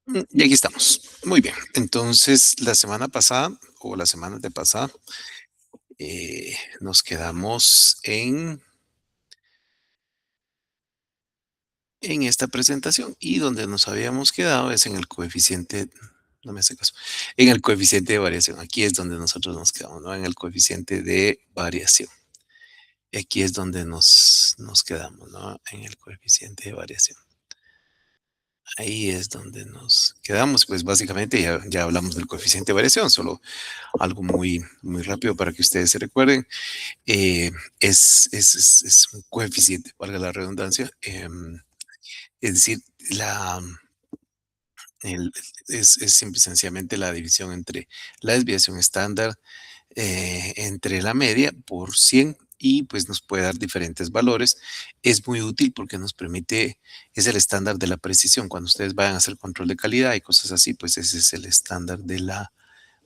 Y aquí estamos. Muy bien. Entonces, la semana pasada o la semana de pasada, nos quedamos en esta presentación y donde nos habíamos quedado es en el coeficiente, no me hace caso, en el coeficiente de variación. Aquí es donde nosotros nos quedamos, ¿no? En el coeficiente de variación. Y aquí es donde nos quedamos, ¿no? En el coeficiente de variación. Ahí es donde nos quedamos. Pues básicamente ya hablamos del coeficiente de variación, solo algo muy rápido para que ustedes se recuerden. eh, es un coeficiente, valga la redundancia. Es decir, el- es simple y sencillamente la división entre la desviación estándar, entre la media por 100 y pues nos puede dar diferentes valores. Es muy útil porque nos permite, es el estándar de la precisión. Cuando ustedes vayan a hacer control de calidad y cosas así, pues ese es el estándar de la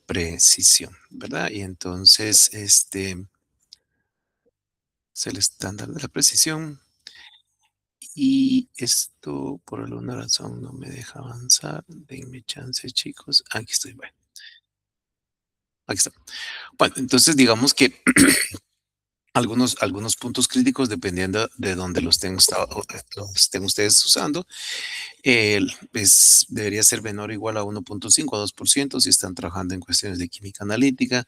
precisión, ¿verdad? Y entonces, es el estándar de la precisión. Y esto, por alguna razón, no me deja avanzar. Denme chance, chicos. Aquí estoy. Bueno, aquí está. Bueno, entonces digamos que algunos puntos críticos, dependiendo de dónde los estén ustedes usando, debería ser menor o igual a 1,5 a 2% si están trabajando en cuestiones de química analítica,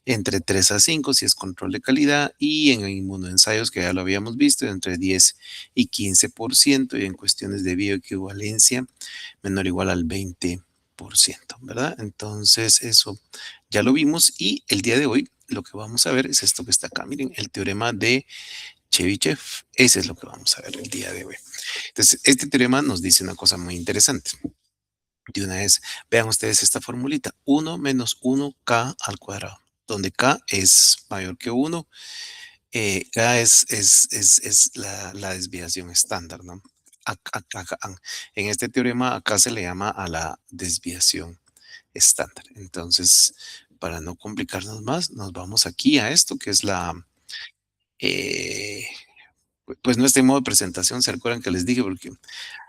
entre 3 a 5 si es control de calidad, y en inmunoensayos, que ya lo habíamos visto, entre 10 y 15%, y en cuestiones de bioequivalencia menor o igual al 20%, ¿verdad? Entonces, eso ya lo vimos, y el día de hoy lo que vamos a ver es esto que está acá. Miren, el teorema de Chebyshev. Ese es lo que vamos a ver el día de hoy. Entonces, este teorema nos dice una cosa muy interesante. De una vez, vean ustedes esta formulita: 1 menos 1k al cuadrado, donde k es mayor que 1. K es la desviación estándar, ¿no? En este teorema, acá se le llama a la desviación estándar. Entonces, para no complicarnos más, nos vamos aquí a esto que es eh, pues no está en modo de presentación. ¿Se recuerdan que les dije? Porque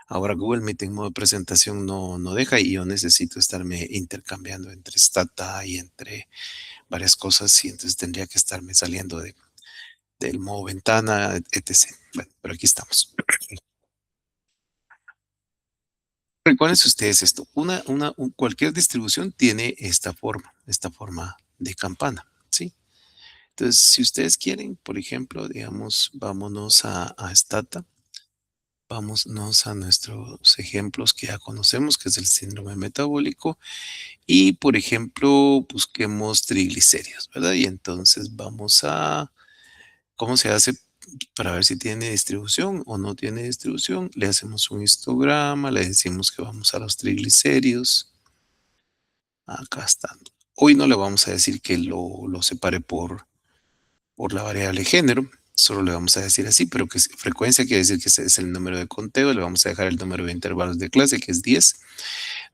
ahora Google Meet en modo de presentación no deja, y yo necesito estarme intercambiando entre Stata y entre varias cosas, y entonces tendría que estarme saliendo del modo ventana, etc. Bueno, pero aquí estamos. Recuerden ustedes esto: cualquier distribución tiene esta forma de campana, ¿sí? Entonces, si ustedes quieren, por ejemplo, digamos, vámonos a Stata, vámonos a nuestros ejemplos que ya conocemos, que es el síndrome metabólico, y, por ejemplo, busquemos triglicéridos, ¿verdad? Y entonces vamos a, ¿cómo se hace para ver si tiene distribución o no tiene distribución? Le hacemos un histograma, le decimos que vamos a los triglicéridos. Acá están. Hoy no le vamos a decir que lo separe por la variable género, solo le vamos a decir así, pero que frecuencia quiere decir que ese es el número de conteo. Le vamos a dejar el número de intervalos de clase, que es 10.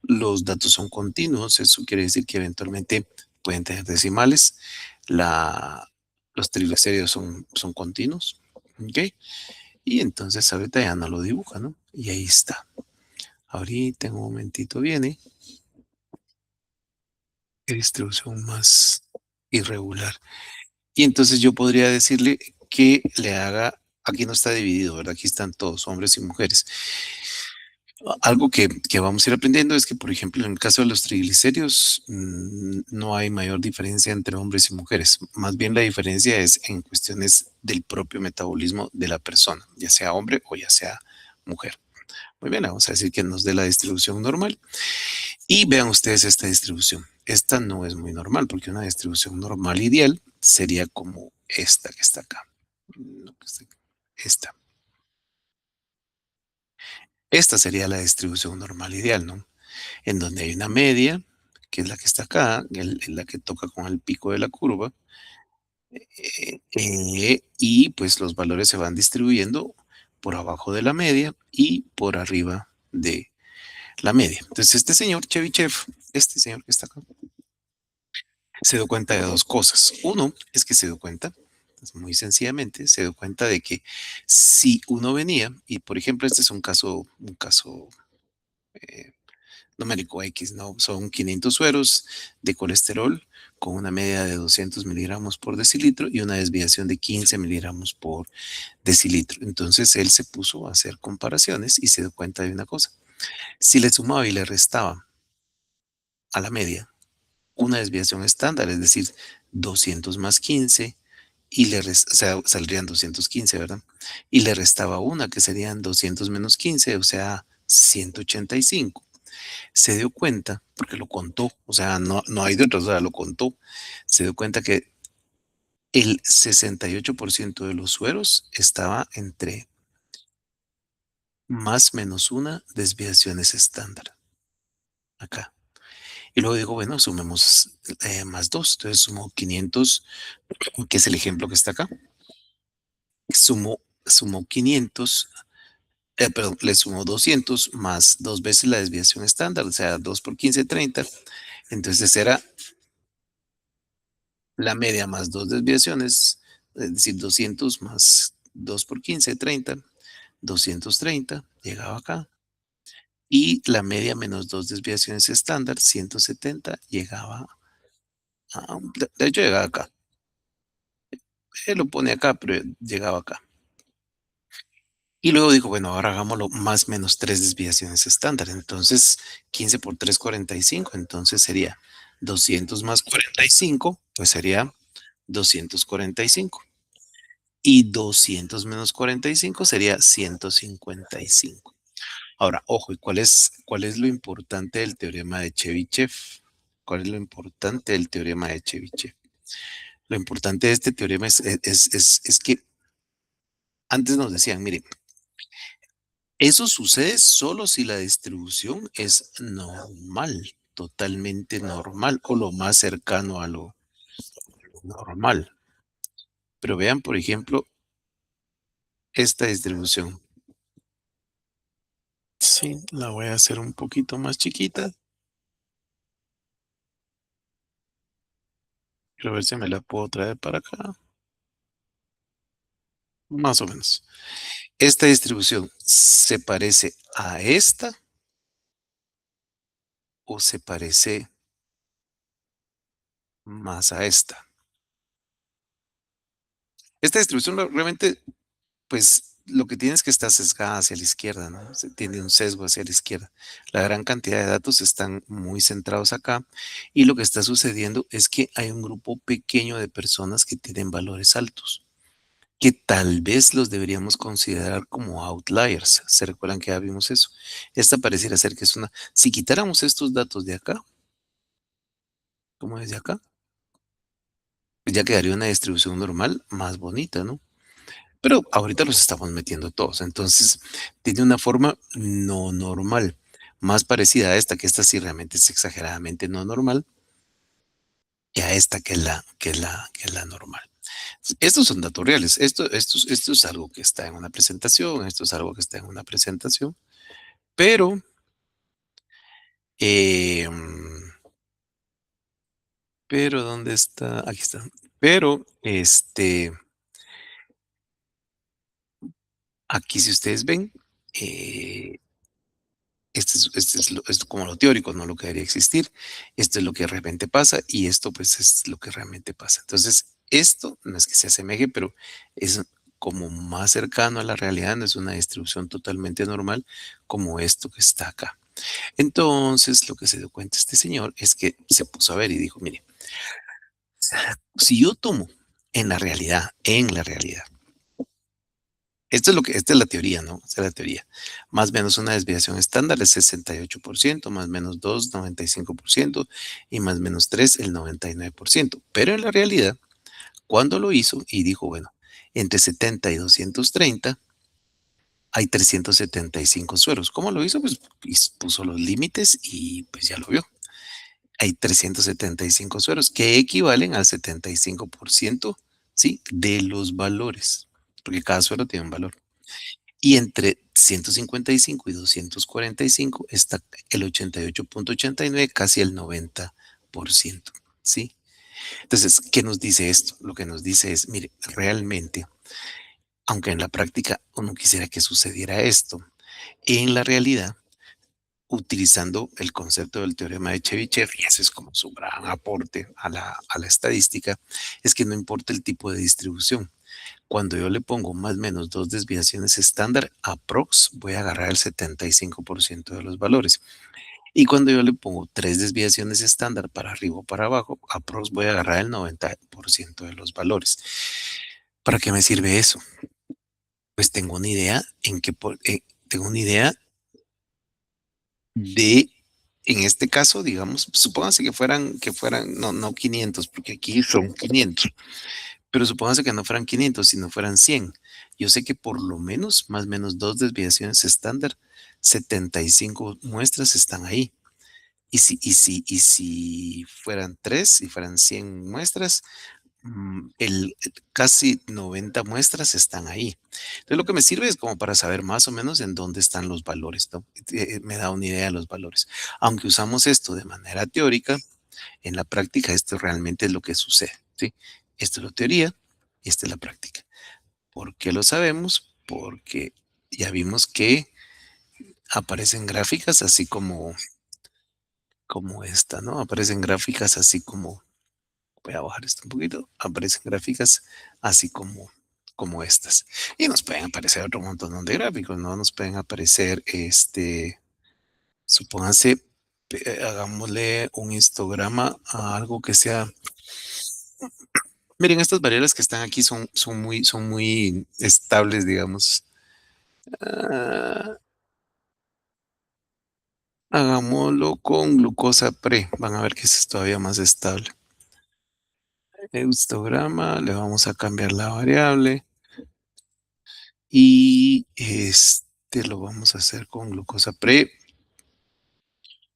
Los datos son continuos, eso quiere decir que eventualmente pueden tener decimales. La, los triglicéridos son continuos, ¿ok? Y entonces ahorita ya no lo dibuja, ¿no? Y ahí está. Ahorita en un momentito viene. Qué distribución más irregular. Y entonces yo podría decirle que le haga, aquí no está dividido, ¿verdad? Aquí están todos, hombres y mujeres. Algo que vamos a ir aprendiendo es que, por ejemplo, en el caso de los triglicéridos, no hay mayor diferencia entre hombres y mujeres. Más bien la diferencia es en cuestiones del propio metabolismo de la persona, ya sea hombre o ya sea mujer. Muy bien, vamos a decir que nos dé la distribución normal. Y vean ustedes esta distribución. Esta no es muy normal, porque una distribución normal ideal sería como esta que está acá. No, esta. Esta sería la distribución normal ideal, ¿no? En donde hay una media, que es la que está acá, la que toca con el pico de la curva, y pues los valores se van distribuyendo por abajo de la media y por arriba de la media. Entonces, este señor Chebyshev, este señor que está acá, se dio cuenta de dos cosas. Uno es que se dio cuenta, pues, muy sencillamente, se dio cuenta de que si uno venía, y por ejemplo, este es un caso eh, numérico X, ¿no? Son 500 sueros de colesterol con una media de 200 miligramos por decilitro y una desviación de 15 miligramos por decilitro. Entonces él se puso a hacer comparaciones y se dio cuenta de una cosa. Si le sumaba y le restaba a la media una desviación estándar, es decir, 200 más 15, o sea, saldrían 215, ¿verdad? Y le restaba una, que serían 200 menos 15, o sea, 185. Se dio cuenta, porque lo contó, o sea, no hay de otra, o sea, lo contó, se dio cuenta que el 68% de los sueros estaba entre más menos una desviaciones estándar, acá. Y luego digo, bueno, sumemos más dos, entonces sumo 500, que es el ejemplo que está acá. Sumo 500, perdón, le sumo 200 más dos veces la desviación estándar, o sea, 2 por 15, 30. Entonces era la media más dos desviaciones, es decir, 200 más 2 por 15, 30, 230, llegaba acá. Y la media menos dos desviaciones estándar, 170, llegaba de hecho llegaba acá. Él lo pone acá, pero llegaba acá. Y luego dijo, bueno, ahora hagámoslo más menos tres desviaciones estándar. Entonces, 15 por 3, 45. Entonces sería 200 más 45, pues sería 245. Y 200 menos 45 sería 155. Ahora, ojo, ¿y cuál es lo importante del teorema de Chebyshev? ¿Cuál es lo importante del teorema de Chebyshev? Lo importante de este teorema es que antes nos decían, miren, eso sucede solo si la distribución es normal, totalmente normal o lo más cercano a lo normal. Pero vean, por ejemplo, esta distribución. Sí, la voy a hacer un poquito más chiquita. Quiero ver si me la puedo traer para acá. Más o menos. Esta distribución se parece a esta o se parece más a esta. Esta distribución realmente, pues lo que tiene es que está sesgada hacia la izquierda, ¿no? Tiene un sesgo hacia la izquierda. La gran cantidad de datos están muy centrados acá y lo que está sucediendo es que hay un grupo pequeño de personas que tienen valores altos, que tal vez los deberíamos considerar como outliers. ¿Se recuerdan que ya vimos eso? Esta pareciera ser que es una... Si quitáramos estos datos de acá, como desde acá, pues ya quedaría una distribución normal más bonita, ¿no? Pero ahorita los estamos metiendo todos, entonces tiene una forma no normal, más parecida a esta, que esta sí realmente es exageradamente no normal, que a esta que es la normal. Estos son datos reales, esto es algo que está en una presentación, esto es algo que está en una presentación, pero, eh, pero ¿dónde está? Aquí está. Pero, aquí si ustedes ven, eh, esto es como lo teórico, no lo que debería existir. Esto es lo que realmente pasa y esto pues es lo que realmente pasa. Entonces, esto no es que se asemeje, pero es como más cercano a la realidad, no es una distribución totalmente normal como esto que está acá. Entonces, lo que se dio cuenta este señor es que se puso a ver y dijo, mire, si yo tomo en la realidad, esta es la teoría, ¿no? Esta es la teoría. Más o menos una desviación estándar es 68%, más o menos 2, 95% y más o menos 3, el 99%. Pero en la realidad, cuando lo hizo y dijo, bueno, entre 70 y 230 hay 375 sueros. ¿Cómo lo hizo? Pues puso los límites y pues ya lo vio. Hay 375 sueros que equivalen al 75%, ¿sí? De los valores, porque cada suero tiene un valor. Y entre 155 y 245 está el 88,89, casi el 90%, ¿sí? Entonces, ¿qué nos dice esto? Lo que nos dice es, mire, realmente, aunque en la práctica uno quisiera que sucediera esto, en la realidad utilizando el concepto del teorema de Chebyshev, y ese es como su gran aporte a la estadística, es que no importa el tipo de distribución. Cuando yo le pongo más o menos dos desviaciones estándar, aprox voy a agarrar el 75% de los valores. Y cuando yo le pongo tres desviaciones estándar para arriba o para abajo, aprox voy a agarrar el 90% de los valores. ¿Para qué me sirve eso? Pues tengo una idea tengo una idea de, en este caso, digamos, supónganse que fueran, no, no 500, porque aquí son 500, pero supónganse que no fueran 500, sino fueran 100. Yo sé que por lo menos, más o menos dos desviaciones estándar, 75 muestras están ahí. Y si fueran tres, si fueran 100 muestras, casi 90 muestras están ahí. Entonces, lo que me sirve es como para saber más o menos en dónde están los valores, ¿no? Me da una idea de los valores. Aunque usamos esto de manera teórica, en la práctica esto realmente es lo que sucede, ¿sí? Esto es la teoría y esta es la práctica. ¿Por qué lo sabemos? Porque ya vimos que aparecen gráficas así como esta, ¿no? Aparecen gráficas así como, voy a bajar esto un poquito, aparecen gráficas así como estas. Y nos pueden aparecer otro montón de gráficos, ¿no? Nos pueden aparecer, supónganse, hagámosle un histograma a algo que sea. Miren, estas variables que están aquí son muy estables, digamos. Ah, hagámoslo con glucosa pre. Van a ver que es todavía más estable. Histograma, le vamos a cambiar la variable y lo vamos a hacer con glucosa pre.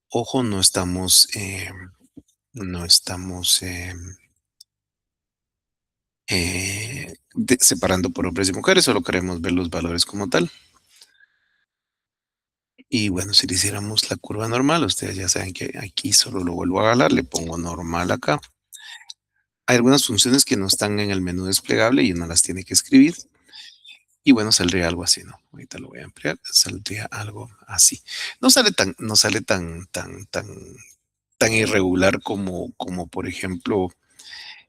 Ojo, no estamos separando por hombres y mujeres, solo queremos ver los valores como tal. Y bueno, si le hiciéramos la curva normal, ustedes ya saben que aquí solo lo vuelvo a jalar, le pongo normal acá. Hay algunas funciones que no están en el menú desplegable y uno las tiene que escribir. Y bueno, saldría algo así, ¿no? Ahorita lo voy a ampliar, saldría algo así. No sale tan irregular como por ejemplo,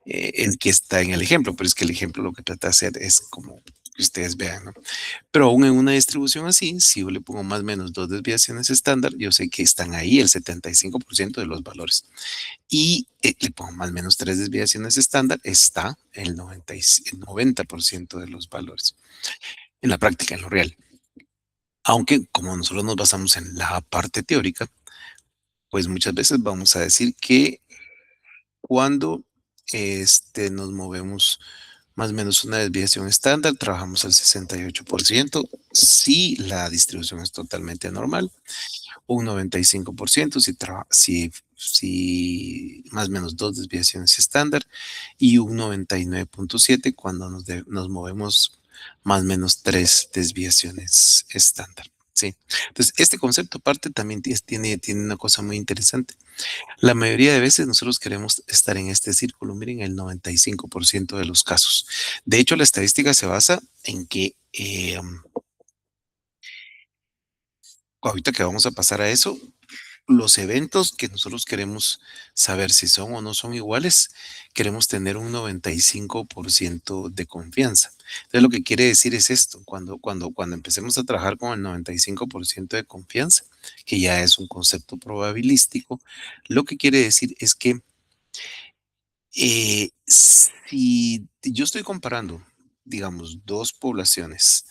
el que está en el ejemplo, pero es que el ejemplo lo que trata de hacer es como que ustedes vean, ¿no? Pero aún en una distribución así, si yo le pongo más o menos dos desviaciones estándar, yo sé que están ahí el 75% de los valores. Y le pongo más o menos tres desviaciones estándar, está el 90% de los valores. En la práctica, en lo real. Aunque como nosotros nos basamos en la parte teórica, pues muchas veces vamos a decir que cuando nos movemos más o menos una desviación estándar, trabajamos al 68% si la distribución es totalmente anormal, un 95% si más o menos dos desviaciones estándar y un 99,7% cuando nos movemos más o menos tres desviaciones estándar. Sí. Entonces, este concepto aparte también tiene una cosa muy interesante. La mayoría de veces nosotros queremos estar en este círculo, miren, el 95% de los casos. De hecho, la estadística se basa en que ahorita que vamos a pasar a eso, los eventos que nosotros queremos saber si son o no son iguales, queremos tener un 95% de confianza. Entonces, lo que quiere decir es esto, cuando empecemos a trabajar con el 95% de confianza, que ya es un concepto probabilístico, lo que quiere decir es que si yo estoy comparando, digamos, dos poblaciones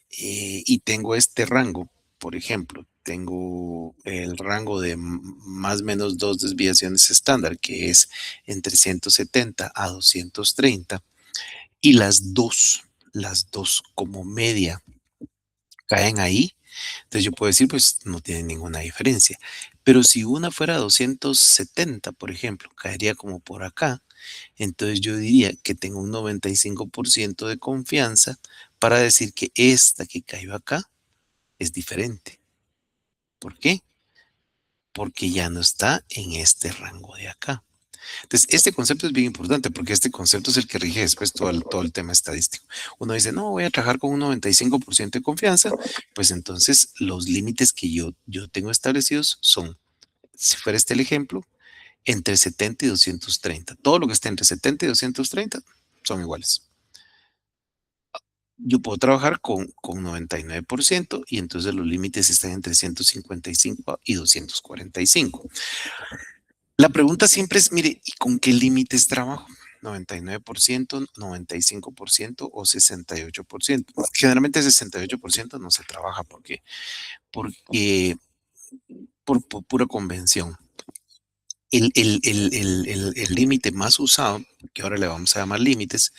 y tengo este rango, por ejemplo, tengo el rango de más o menos dos desviaciones estándar, que es entre 170 a 230, y las dos como media caen ahí, entonces yo puedo decir, pues no tiene ninguna diferencia. Pero si una fuera 270, por ejemplo, caería como por acá, entonces yo diría que tengo un 95% de confianza para decir que esta que cayó acá es diferente. ¿Por qué? Porque ya no está en este rango de acá. Entonces, este concepto es bien importante porque este concepto es el que rige después todo el tema estadístico. Uno dice, no, voy a trabajar con un 95% de confianza, pues entonces los límites que yo tengo establecidos son, si fuera este el ejemplo, entre 70 y 230. Todo lo que esté entre 70 y 230 son iguales. Yo puedo trabajar con 99% y entonces los límites están entre 155 y 245. La pregunta siempre es, mire, ¿y con qué límites trabajo? 99%, 95% o 68%. Generalmente 68% no se trabaja porque por pura convención. El límite más usado, que ahora le vamos a llamar límites,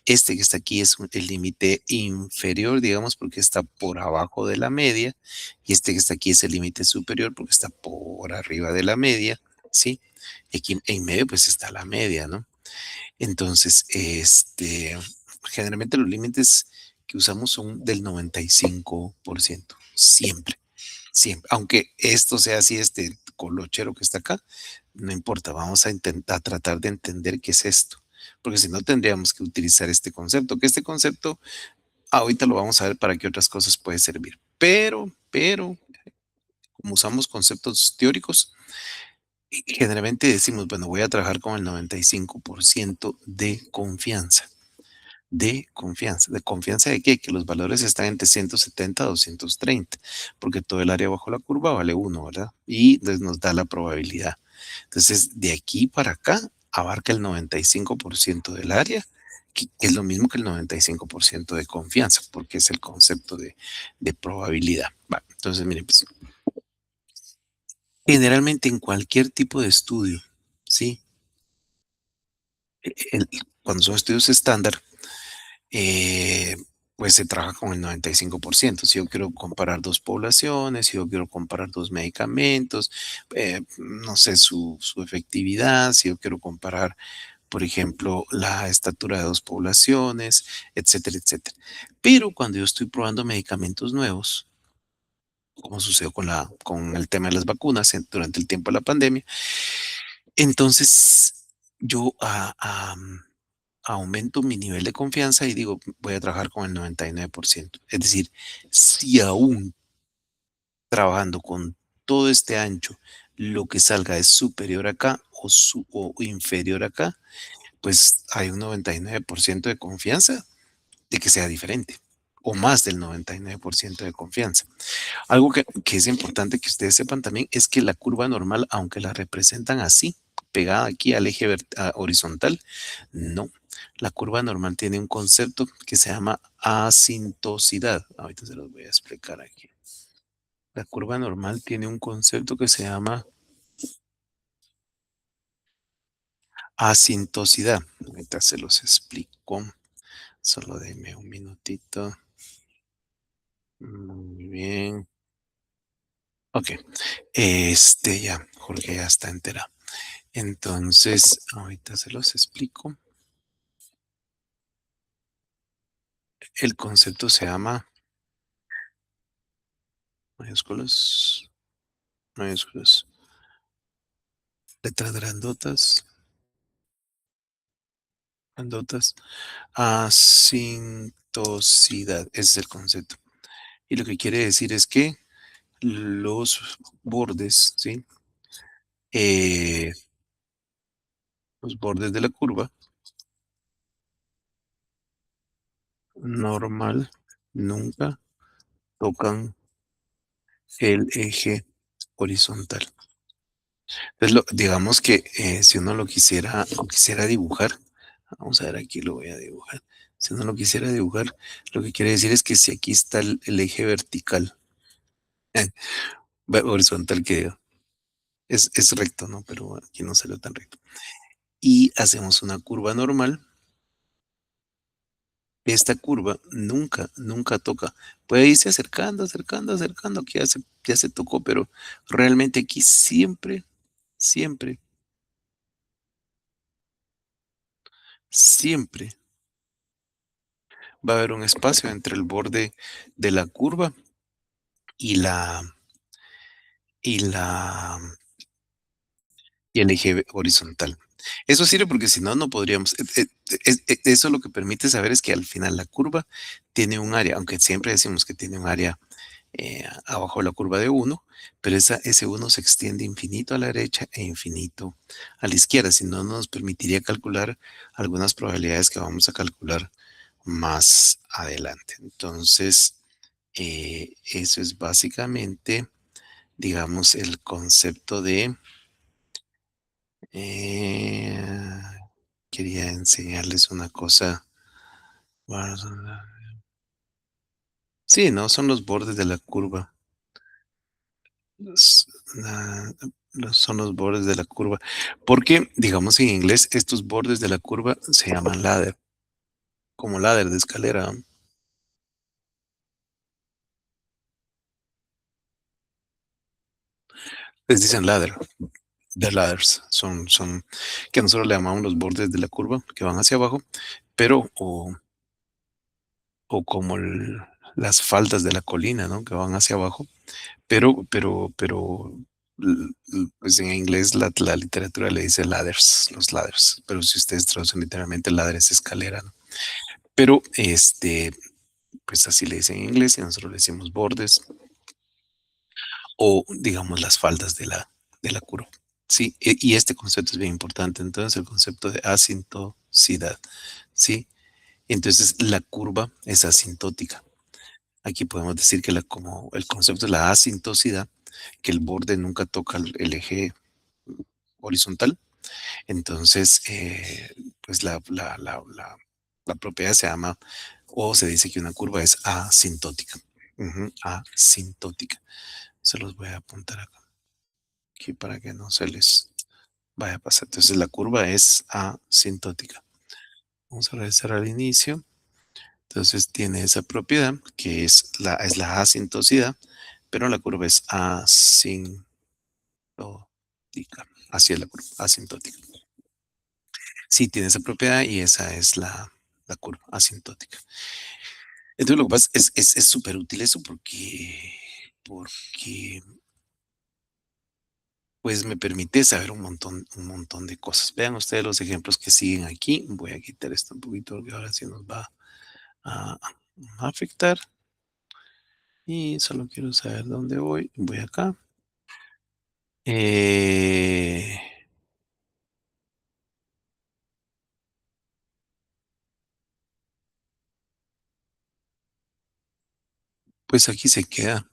este que está aquí es el límite inferior, digamos, porque está por abajo de la media, y este que está aquí es el límite superior porque está por arriba de la media, ¿sí? Y aquí en medio pues está la media, ¿no? Entonces, generalmente los límites que usamos son del 95%, siempre, siempre. Aunque esto sea así, este colochero que está acá, no importa, vamos a intentar tratar de entender qué es esto, porque si no tendríamos que utilizar este concepto, que este concepto ahorita lo vamos a ver para qué otras cosas puede servir. Pero, como usamos conceptos teóricos, generalmente decimos, bueno, voy a trabajar con el 95% de confianza. De confianza. ¿De confianza de qué? Que los valores están entre 170 a 230, porque todo el área bajo la curva vale uno, ¿verdad? Y entonces nos da la probabilidad. Entonces, de aquí para acá abarca el 95% del área, que es lo mismo que el 95% de confianza, porque es el concepto de probabilidad. Va, entonces, miren, pues, generalmente en cualquier tipo de estudio, ¿sí? El- Cuando son estudios estándar, eh, pues se trabaja con el 95%. Si yo quiero comparar dos poblaciones, si yo quiero comparar dos medicamentos, no sé, su efectividad, si yo quiero comparar, por ejemplo, la estatura de dos poblaciones, etcétera, etcétera. Pero cuando yo estoy probando medicamentos nuevos, como sucedió con el tema de las vacunas durante el tiempo de la pandemia, entonces yo aumento mi nivel de confianza y digo, voy a trabajar con el 99%. Es decir, si aún trabajando con todo este ancho, lo que salga es superior acá o inferior acá, pues hay un 99% de confianza de que sea diferente o más del 99% de confianza. Algo que es importante que ustedes sepan también es que la curva normal, aunque la representan así, pegada aquí al eje horizontal, no. La curva normal tiene un concepto que se llama asintosidad. Ahorita se los voy a explicar aquí. La curva normal tiene un concepto que se llama asintosidad. Ahorita se los explico. Solo denme un minutito. Muy bien. Ok. Ya, Jorge ya está enterado. Entonces, ahorita se los explico. El concepto se llama mayúsculas, mayúsculas, letras grandotas, grandotas, asintosidad. Ese es el concepto. Y lo que quiere decir es que los bordes, ¿sí? Eh, los bordes de la curva normal nunca tocan el eje horizontal. Entonces, digamos que si uno lo quisiera dibujar, vamos a ver, aquí lo voy a dibujar. Si uno lo quisiera dibujar, lo que quiere decir es que si aquí está el eje vertical, horizontal que digo, es recto, ¿no? Pero aquí no salió tan recto. Y hacemos una curva normal. Esta curva nunca, nunca toca. Puede irse acercando, acercando, acercando, que ya se tocó, pero realmente aquí siempre, siempre, siempre va a haber un espacio entre el borde de la curva y la y la y el eje horizontal. Eso sirve porque si no, no podríamos. Eso lo que permite saber es que al final la curva tiene un área, aunque siempre decimos que tiene un área abajo de la curva de uno, pero ese uno se extiende infinito a la derecha e infinito a la izquierda, si no nos permitiría calcular algunas probabilidades que vamos a calcular más adelante. Entonces, eso es básicamente, digamos, el concepto de... eh, quería enseñarles una cosa. Sí, ¿no? Son los bordes de la curva. Los, la- son los bordes de la curva. Porque, digamos en inglés, estos bordes de la curva se llaman ladder, como ladder de escalera. Les dicen ladder, de ladders. Son que nosotros le llamamos los bordes de la curva que van hacia abajo, pero o como las faldas de la colina, ¿no? Que van hacia abajo. Pero, pues en inglés la literatura le dice ladders, los ladders, pero si ustedes traducen literalmente ladder es escalera, ¿no? Pero pues así le dicen en inglés y nosotros le decimos bordes o digamos las faldas de la curva. Sí, y este concepto es bien importante. Entonces, el concepto de asintosidad, ¿sí? Entonces, la curva es asintótica. Aquí podemos decir que como el concepto de la asintosidad, que el borde nunca toca el eje horizontal. Entonces, pues la propiedad se llama, o se dice que una curva es asintótica. Ujú, asintótica. Se los voy a apuntar aquí para que no se les vaya a pasar. Entonces, la curva es asintótica. Vamos a regresar al inicio. Entonces, tiene esa propiedad que es la asintosidad, pero la curva es asintótica. Así es la curva, asintótica. Sí, tiene esa propiedad y esa es la curva asintótica. Entonces, lo que pasa es súper útil eso porque pues me permite saber un montón de cosas. Vean ustedes los ejemplos que siguen aquí. Voy a quitar esto un poquito porque ahora sí nos va a, a afectar. Y solo quiero saber dónde voy. Voy acá. Eh, pues aquí se queda.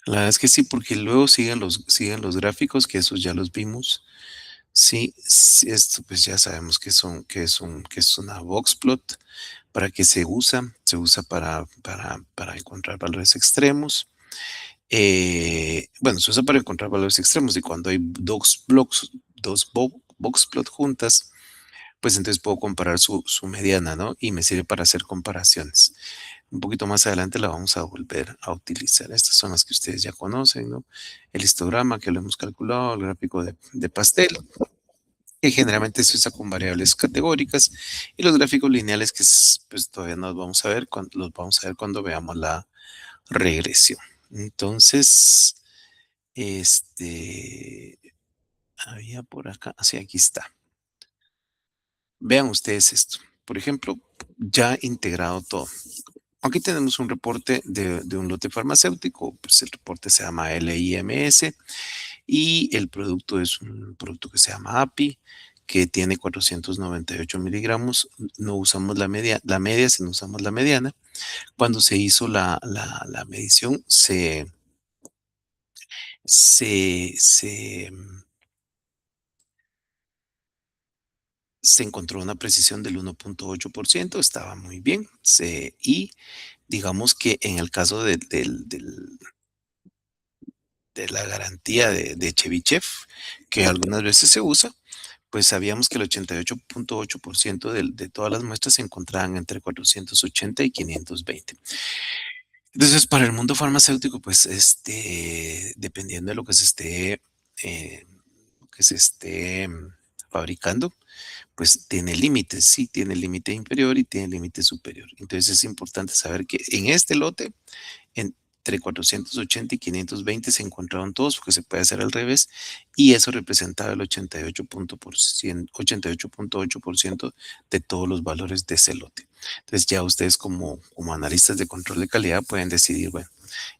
La verdad es que sí, porque luego siguen los gráficos, que esos ya los vimos. Sí, sí, esto pues ya sabemos que es una boxplot. ¿Para qué se usa? Se usa para encontrar valores extremos. Bueno, se usa para encontrar valores extremos y cuando hay dos boxplot juntas, pues entonces puedo comparar su mediana, ¿no? Y me sirve para hacer comparaciones. Un poquito más adelante la vamos a volver a utilizar. Estas son las que ustedes ya conocen, ¿no? El histograma que lo hemos calculado, el gráfico de pastel, que generalmente se usa con variables categóricas, y los gráficos lineales que pues todavía no los vamos a ver, los vamos a ver cuando veamos la regresión. Entonces, este, había por acá, así aquí está. Vean ustedes esto. Por ejemplo, ya integrado todo. Aquí tenemos un reporte de un lote farmacéutico, pues el reporte se llama LIMS y el producto es un producto que se llama API, que tiene 498 miligramos. No usamos la media, sino usamos la mediana. Cuando se hizo la medición, se, se, mm, se encontró una precisión del 1,8%, estaba muy bien. Y digamos que en el caso de la garantía de Chebyshev, que algunas veces se usa, pues sabíamos que el 88,8% de todas las muestras se encontraban entre 480 y 520. Entonces, para el mundo farmacéutico, pues, dependiendo de eh, lo que se esté fabricando, pues tiene límites, sí, tiene límite inferior y tiene límite superior. Entonces, es importante saber que en este lote, entre 480 y 520 se encontraron todos, porque se puede hacer al revés, y eso representaba el 88.8% de todos los valores de ese lote. Entonces ya ustedes como analistas de control de calidad pueden decidir, bueno,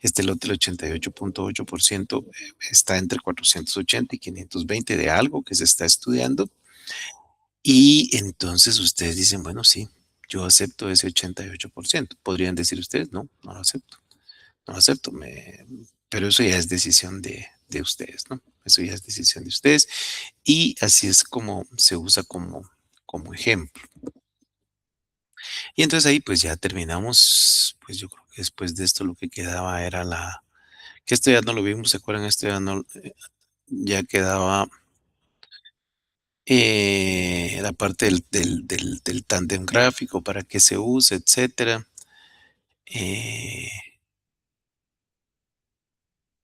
este lote, el 88.8% está entre 480 y 520 de algo que se está estudiando, y entonces ustedes dicen, bueno, sí, yo acepto ese 88%. Podrían decir ustedes, no, no lo acepto, no lo acepto, pero eso ya es decisión de ustedes, ¿no? Eso ya es decisión de ustedes, y así es como se usa como ejemplo. Y entonces ahí pues ya terminamos, pues yo creo que después de esto lo que quedaba era que esto ya no lo vimos, ¿se acuerdan? Esto ya no, ya quedaba la parte del tándem gráfico, para qué se usa, etcétera. Eh,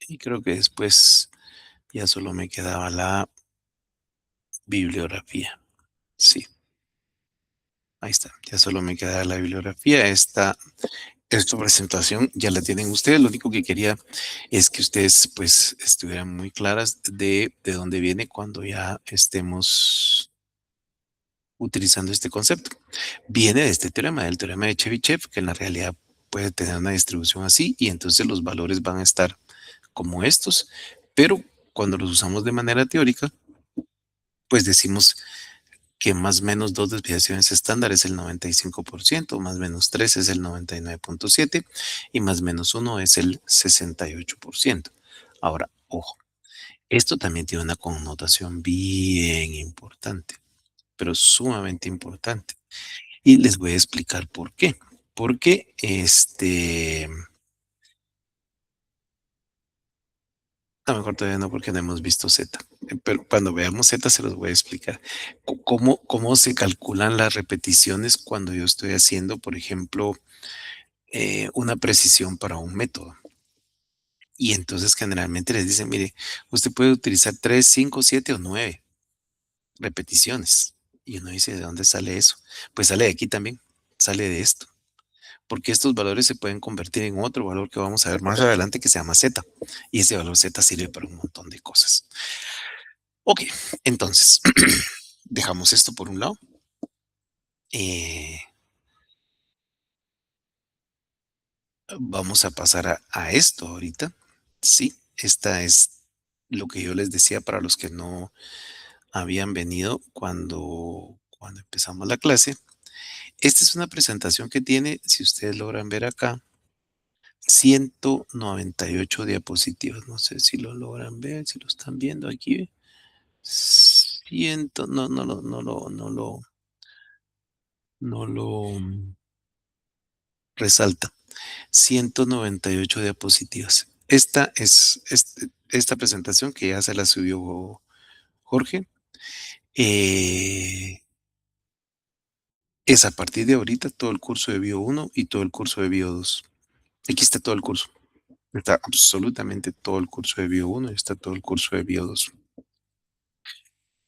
y creo que después ya solo me quedaba la bibliografía. Sí, ahí está. Ya solo me quedaba la bibliografía. Esta presentación ya la tienen ustedes. Lo único que quería es que ustedes pues estuvieran muy claras de dónde viene cuando ya estemos utilizando este concepto. Viene de este teorema, del teorema de Chebyshev, que en la realidad puede tener una distribución así, y entonces los valores van a estar como estos, pero cuando los usamos de manera teórica, pues decimos que más o menos dos desviaciones estándar es el 95%, más o menos tres es el 99.7% y más o menos uno es el 68%. Ahora, ojo, esto también tiene una connotación bien importante, pero sumamente importante. Y les voy a explicar por qué. Porque a lo mejor todavía no, porque no hemos visto Z. Pero cuando veamos Z se los voy a explicar. Cómo se calculan las repeticiones cuando yo estoy haciendo, por ejemplo, una precisión para un método. Y entonces generalmente les dicen, mire, usted puede utilizar 3, 5, 7 o 9 repeticiones. Y uno dice, ¿de dónde sale eso? Pues sale de aquí también, sale de esto. Porque estos valores se pueden convertir en otro valor que vamos a ver más adelante que se llama Z. Y ese valor Z sirve para un montón de cosas. Ok, entonces, dejamos esto por un lado. Eh, Vamos a pasar a esto ahorita. Sí, esta es lo que yo les decía para los que no habían venido cuando empezamos la clase. Esta es una presentación que tiene, si ustedes logran ver acá, 198 diapositivas. No sé si lo logran ver, si lo están viendo aquí. No, no lo resalta. 198 diapositivas. Esta presentación que ya se la subió Jorge, eh, es a partir de ahorita todo el curso de Bio 1 y todo el curso de Bio 2. Aquí está todo el curso. Está absolutamente todo el curso de Bio 1 y está todo el curso de Bio 2.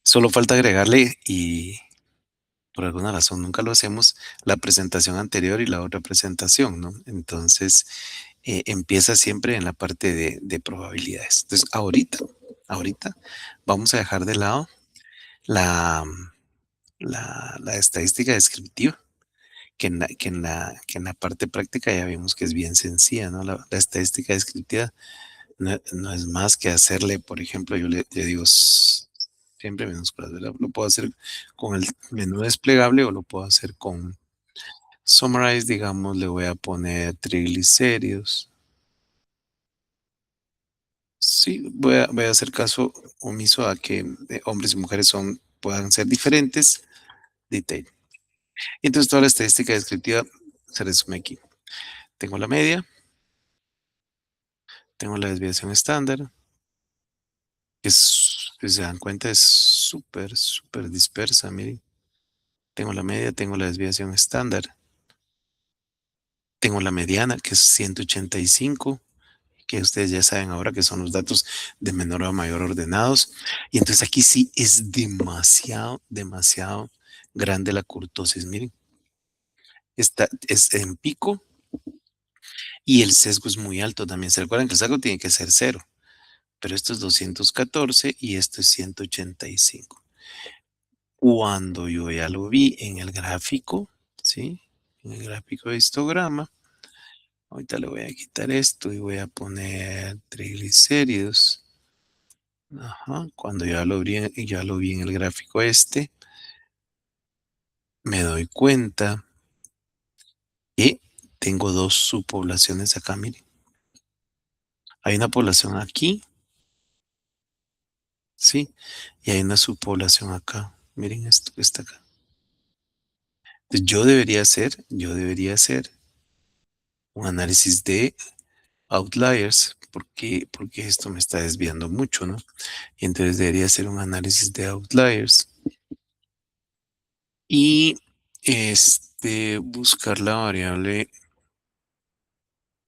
Solo falta agregarle, y por alguna razón nunca lo hacemos, la presentación anterior y la otra presentación, ¿no? Entonces, empieza siempre en la parte de probabilidades. Entonces, ahorita vamos a dejar de lado la, la estadística descriptiva, que en la parte práctica ya vimos que es bien sencilla, ¿no? La estadística descriptiva no es más que hacerle, por ejemplo, yo le digo siempre minúsculas, ¿verdad? Lo puedo hacer con el menú desplegable o lo puedo hacer con summarize, digamos, le voy a poner triglicéridos. Sí, voy a hacer caso omiso a que hombres y mujeres puedan ser diferentes. Detail. Y entonces toda la estadística descriptiva se resume aquí. Tengo la media, tengo la desviación estándar, que si se dan cuenta es súper, súper dispersa, miren. Tengo la media, tengo la desviación estándar, tengo la mediana, que es 185, que ustedes ya saben ahora que son los datos de menor a mayor ordenados. Y entonces aquí sí es demasiado, demasiado grande la curtosis. Miren, es en pico y el sesgo es muy alto también. ¿Se recuerdan que el sesgo tiene que ser cero? Pero esto es 214 y esto es 185. Cuando yo ya lo vi en el gráfico, ¿sí? En el gráfico de histograma, ahorita le voy a quitar esto y voy a poner triglicéridos. Ajá, cuando ya lo vi en el gráfico este, me doy cuenta que tengo dos subpoblaciones acá, miren. Hay una población aquí, ¿sí? Y hay una subpoblación acá. Miren esto que está acá. Entonces, yo debería hacer un análisis de outliers, porque esto me está desviando mucho, ¿no? Y entonces debería hacer un análisis de outliers y buscar la variable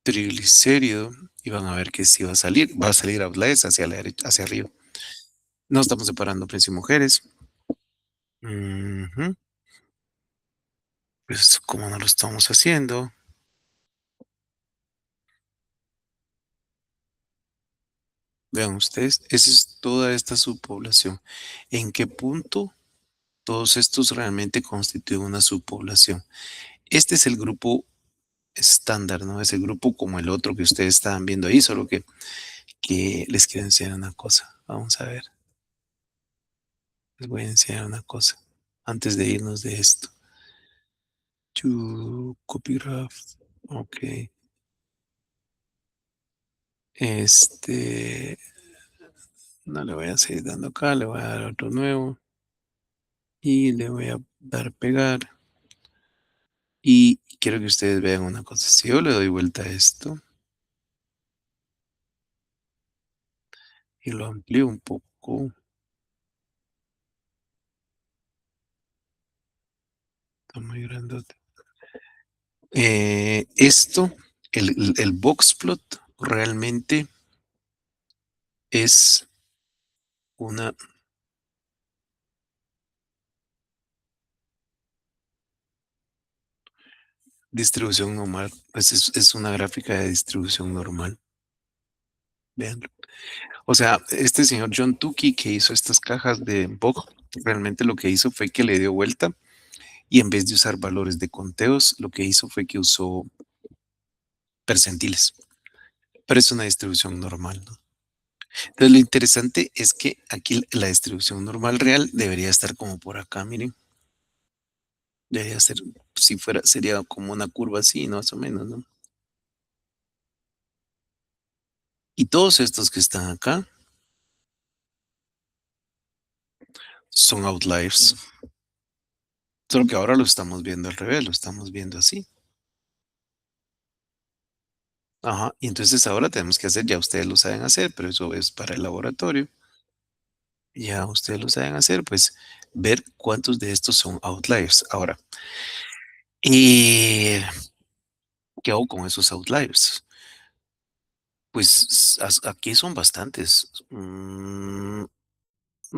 triglicérido y van a ver que sí va a salir outliers hacia la derecha, hacia arriba. No estamos separando hombres y mujeres. Ujú. Pues, ¿cómo no lo estamos haciendo? Vean ustedes, esa es toda esta subpoblación. ¿En qué punto todos estos realmente constituyen una subpoblación? Este es el grupo estándar, ¿no? Es el grupo como el otro que ustedes estaban viendo ahí, solo que les quiero enseñar una cosa. Vamos a ver, les voy a enseñar una cosa antes de irnos de esto. Copy graph. Ok. Este, no le voy a seguir dando acá, le voy a dar otro nuevo y le voy a dar pegar. Y quiero que ustedes vean una cosa. Si yo le doy vuelta a esto y lo amplío un poco, está muy grandote. Esto, el box plot realmente es una distribución normal. Es una gráfica de distribución normal. Vean. O sea, este señor John Tukey que hizo estas cajas de box, realmente lo que hizo fue que le dio vuelta y en vez de usar valores de conteos, lo que hizo fue que usó percentiles. Pero es una distribución normal, ¿no? Entonces, lo interesante es que aquí la distribución normal real debería estar como por acá, miren. Debería ser, si fuera, sería como una curva así, ¿no? Más o menos, ¿no? Y todos estos que están acá son outliers. Solo que ahora lo estamos viendo al revés, lo estamos viendo así. Ajá. Y entonces ahora tenemos que hacer, ya ustedes lo saben hacer, pero eso es para el laboratorio. Ya ustedes lo saben hacer, pues ver cuántos de estos son outliers. Ahora, ¿y qué hago con esos outliers? Pues aquí son bastantes. No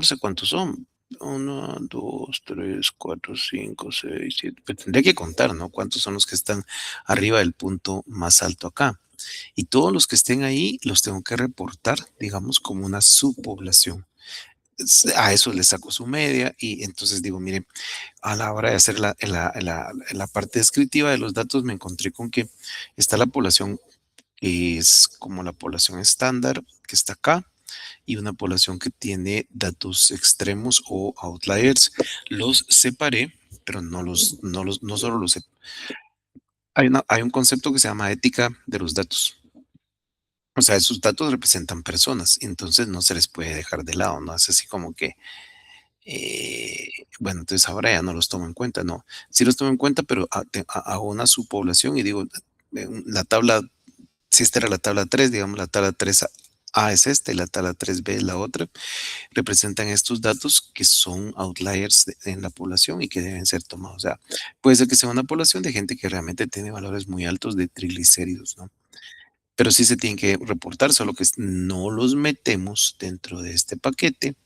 sé cuántos son. Uno, dos, tres, cuatro, cinco, seis, siete. Pues tendría que contar, ¿no? Cuántos son los que están arriba del punto más alto acá. Y todos los que estén ahí los tengo que reportar, digamos, como una subpoblación. A eso le saco su media y entonces digo, miren, a la hora de hacer la parte descriptiva de los datos me encontré con que está la población que es como la población estándar que está acá y una población que tiene datos extremos o outliers. Los separé, pero no solo los separé. Hay un concepto que se llama ética de los datos. O sea, esos datos representan personas, entonces no se les puede dejar de lado, ¿no? Es así como que, eh, bueno, entonces ahora ya no los tomo en cuenta, no. Sí los tomo en cuenta, pero hago una subpoblación y digo, la tabla, si esta era la tabla 3, digamos, la tabla 3A es esta y la tabla 3B es la otra, representan estos datos que son outliers en la población y que deben ser tomados. O sea, puede ser que sea una población de gente que realmente tiene valores muy altos de triglicéridos, ¿no? Pero sí se tienen que reportar, solo que no los metemos dentro de este paquete,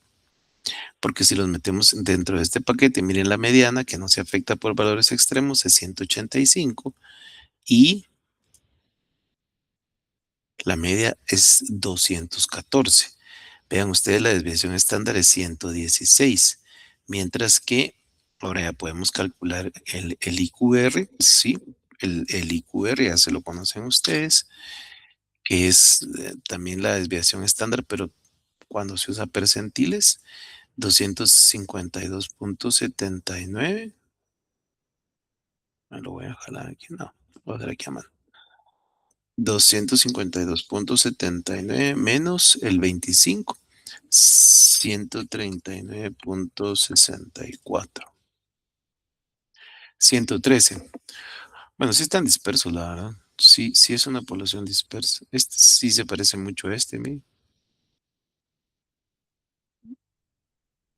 porque si los metemos dentro de este paquete, miren la mediana que no se afecta por valores extremos es 185 y La media es 214. Vean ustedes, la desviación estándar es 116, mientras que ahora ya podemos calcular el IQR, sí, el IQR ya se lo conocen ustedes, que es también la desviación estándar, pero cuando se usa percentiles, 252.79. Me lo voy a jalar aquí, no, lo voy a hacer aquí a mano. 252.79 menos el 25, 139.64. 113. Bueno, sí están dispersos, la verdad. Sí, sí es una población dispersa. Este sí se parece mucho a este, mire.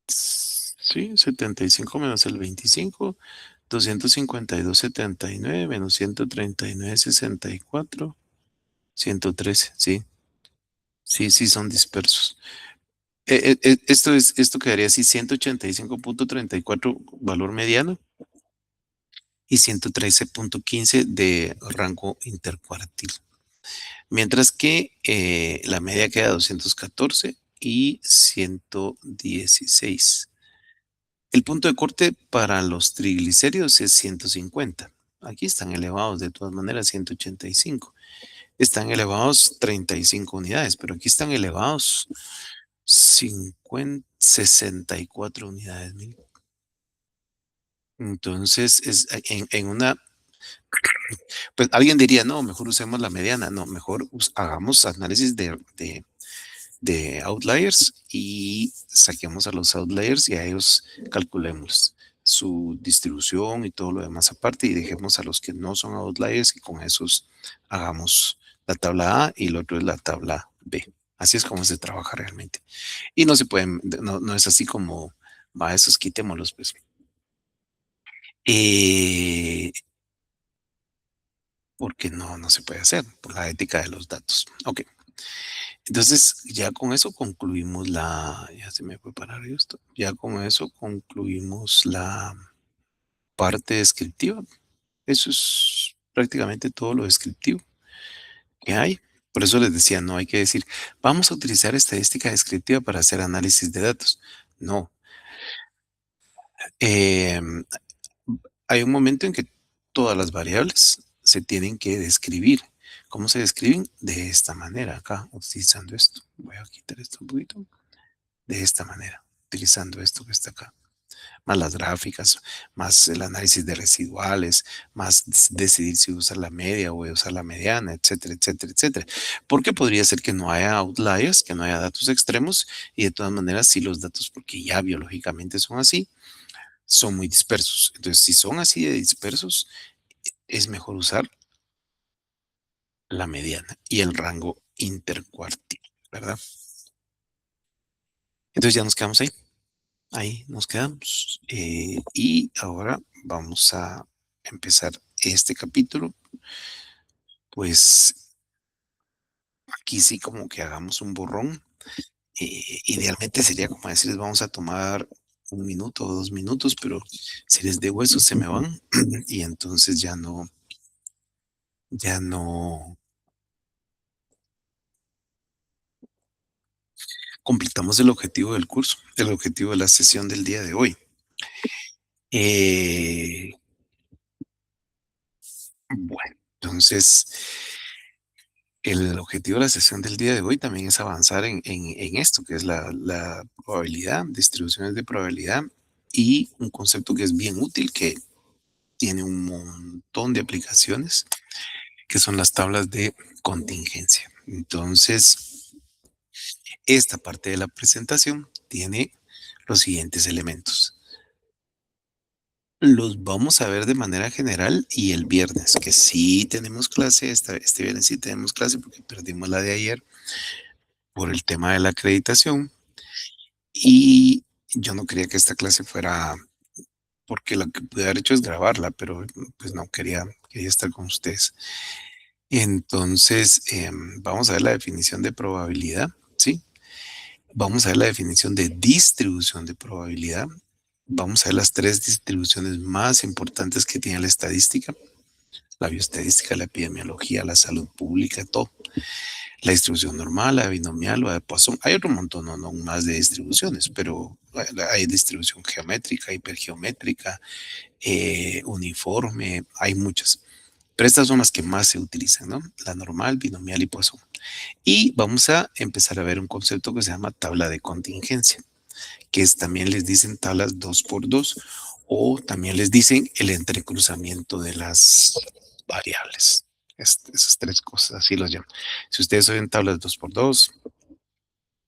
Sí, 75 menos el 25, 252.79 menos 139.64, 113, sí. Sí, sí son dispersos. Esto quedaría así, 185.34 valor mediano y 113.15 de rango intercuartil. Mientras que la media queda 214 y 116. El punto de corte para los triglicéridos es 150. Aquí están elevados de todas maneras 185. Están elevados 35 unidades, pero aquí están elevados 64 unidades. Mil. Entonces, en una, pues alguien diría, no, mejor usemos la mediana, no, mejor hagamos análisis de outliers y saquemos a los outliers y a ellos calculemos su distribución y todo lo demás aparte y dejemos a los que no son outliers y con esos hagamos la tabla A y el otro es la tabla B. Así es como se trabaja realmente. Y no se pueden, no, no es así como, va, esos quitémoslos, pues. Eh, Porque no, no se puede hacer por la ética de los datos. Ok, entonces ya con eso concluimos ya se me fue parar esto, ya con eso concluimos la parte descriptiva. Eso es prácticamente todo lo descriptivo que hay. Por eso les decía, no hay que decir, vamos a utilizar estadística descriptiva para hacer análisis de datos. No. Em, Hay un momento en que todas las variables se tienen que describir. ¿Cómo se describen? De esta manera, acá, utilizando esto. Voy a quitar esto un poquito. De esta manera, utilizando esto que está acá. Más las gráficas, más el análisis de residuales, más decidir si usar la media o usar la mediana, etcétera, etcétera, etcétera. Porque podría ser que no haya outliers, que no haya datos extremos, y de todas maneras, sí los datos, porque ya biológicamente son así, son muy dispersos. Entonces, si son así de dispersos, es mejor usar la mediana y el rango intercuartil, ¿verdad? Entonces ya nos quedamos ahí. Ahí nos quedamos. Y ahora vamos a empezar este capítulo. Pues aquí sí como que hagamos un borrón. Idealmente sería como decirles, vamos a tomar 1 minuto o 2 minutos, pero si les de hueso se me van y entonces ya no completamos el objetivo del curso, el objetivo de la sesión del día de hoy. Eh, bueno, entonces el objetivo de la sesión del día de hoy también es avanzar en esto, que es la probabilidad, distribuciones de probabilidad y un concepto que es bien útil, que tiene un montón de aplicaciones, que son las tablas de contingencia. Entonces, esta parte de la presentación tiene los siguientes elementos. Los vamos a ver de manera general y el viernes, que sí tenemos clase, este viernes sí tenemos clase porque perdimos la de ayer por el tema de la acreditación y yo no quería que esta clase fuera, porque lo que pude haber hecho es grabarla, pero pues no quería estar con ustedes. Entonces, vamos a ver la definición de probabilidad, ¿sí? Vamos a ver la definición de distribución de probabilidad. Vamos a ver las tres distribuciones más importantes que tiene la estadística, la bioestadística, la epidemiología, la salud pública, todo. La distribución normal, la binomial o la de Poisson. Hay otro montón, no más de distribuciones, pero hay distribución geométrica, hipergeométrica, uniforme, hay muchas. Pero estas son las que más se utilizan, ¿no? La normal, binomial y Poisson. Y vamos a empezar a ver un concepto que se llama tabla de contingencia, que es, también les dicen tablas 2 por 2 o también les dicen el entrecruzamiento de las variables. Esas tres cosas, así los llaman. Si ustedes oyen tablas 2 por 2,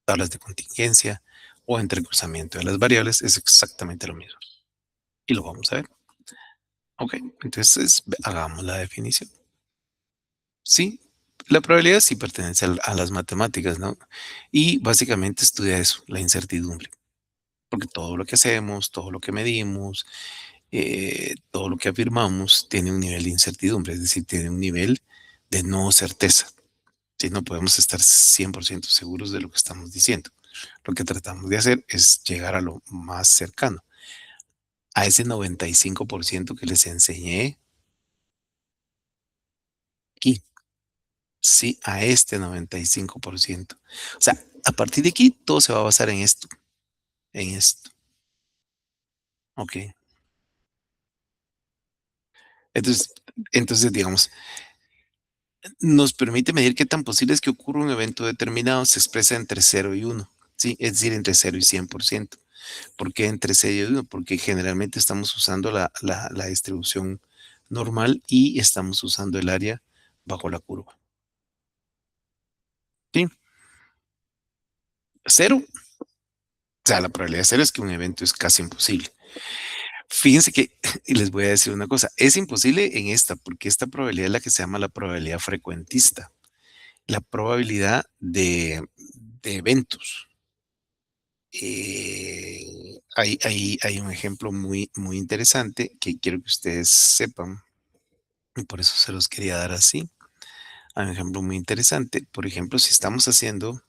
tablas de contingencia o entrecruzamiento de las variables, es exactamente lo mismo. Y lo vamos a ver. Ok, entonces hagamos la definición. Sí, la probabilidad sí pertenece a las matemáticas, ¿no? Y básicamente estudia eso, la incertidumbre. Porque todo lo que hacemos, todo lo que medimos, todo lo que afirmamos tiene un nivel de incertidumbre, es decir, tiene un nivel de no certeza. Si no podemos estar 100% seguros de lo que estamos diciendo. Lo que tratamos de hacer es llegar a lo más cercano, a ese 95% que les enseñé aquí. Sí, a este 95%. O sea, a partir de aquí todo se va a basar en esto, en esto. Ok. Entonces, entonces, digamos, nos permite medir qué tan posible es que ocurra un evento determinado. Se expresa entre 0 y 1, ¿sí? Es decir, entre 0 y 100%. ¿Por qué entre 0 y 1? Porque generalmente estamos usando la distribución normal y estamos usando el área bajo la curva. ¿Sí? Cero. O sea, la probabilidad de cero es que un evento es casi imposible. Fíjense que, y les voy a decir una cosa, es imposible en esta, porque esta probabilidad es la que se llama la probabilidad frecuentista, la probabilidad de eventos. Hay un ejemplo muy interesante que quiero que ustedes sepan, y por eso se los quería dar así. Hay un ejemplo muy interesante. Por ejemplo, si estamos haciendo,